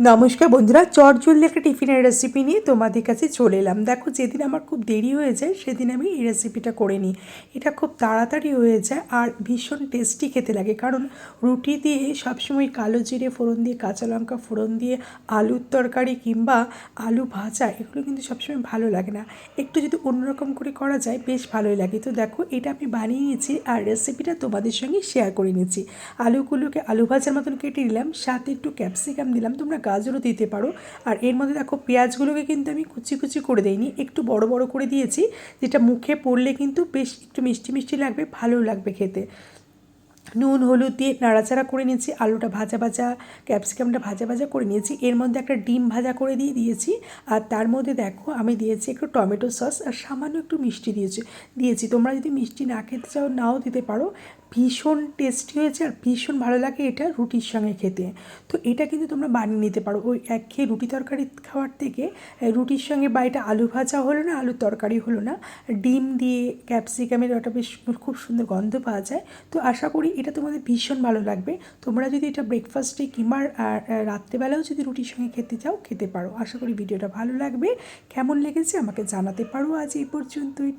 নমস্কার বন্ধুরা, চটজলদি একটা টিফিনের রেসিপি নিয়ে তোমাদের কাছে চলে এলাম। দেখো, যেদিন আমার খুব দেরি হয়ে যায় সেদিন আমি এই রেসিপিটা করে নিই। এটা খুব তাড়াতাড়ি হয়ে যায় আর ভীষণ টেস্টি খেতে লাগে, কারণ রুটি দিয়ে সবসময় কালো জিরে ফোড়ন দিয়ে, কাঁচা লঙ্কা ফোড়ন দিয়ে আলুর তরকারি কিংবা আলু ভাজা এগুলো কিন্তু সবসময় ভালো লাগে না। একটু যদি অন্যরকম করে করা যায় বেশ ভালোই লাগে। তো দেখো, এটা আমি বানিয়ে নিয়েছি আর রেসিপিটা তোমাদের সঙ্গে শেয়ার করে নিয়েছি। আলুগুলোকে আলু ভাজার মতন কেটে নিলাম, সাথে একটু ক্যাপসিকাম দিলাম, তোমরা গাজরও দিতে পারো। আর এর মধ্যে দেখো, পেঁয়াজগুলোকে কিন্তু আমি কুচি কুচি করে দিইনি, একটু বড় বড় করে দিয়েছি, যেটা মুখে পড়লে কিন্তু বেশ একটু মিষ্টি মিষ্টি লাগবে, ভালো লাগবে খেতে। নুন হলুদ দিয়ে নাড়াচাড়া করে নিয়েছি, আলুটা ভাজা ভাজা, ক্যাপসিকামটা ভাজা ভাজা করে নিয়েছি। এর মধ্যে একটা ডিম ভাজা করে দিয়েছি। আর তার মধ্যে দেখো আমি দিয়েছি একটু টমেটো সস আর সামান্য একটু মিষ্টি দিয়েছি। তোমরা যদি মিষ্টি না খেতে চাও নাও দিতে পারো। ভীষণ টেস্টি হয়েছে আর ভীষণ ভালো লাগে এটা রুটির সঙ্গে খেতে। তো এটা কিন্তু তোমরা বানিয়ে নিতে পারো। ওই একঘেয়ে রুটি তরকারি খাওয়ার থেকে রুটির সঙ্গে, বা এটা আলু ভাজা হলো না, আলুর তরকারি হলো না, ডিম দিয়ে ক্যাপসিকামের ওটা বেশ খুব সুন্দর গন্ধ পাওয়া যায়। তো আশা করি এটা তোমাদের ভীষণ ভালো লাগবে। তোমরা যদি এটা ব্রেকফাস্টে কিংবা রাত্রেবেলাও যদি রুটির সঙ্গে খেতে চাও খেতে পারো। আশা করি ভিডিওটা ভালো লাগবে। কেমন লেগেছে আমাকে জানাতে পারো। আজ এই পর্যন্তই।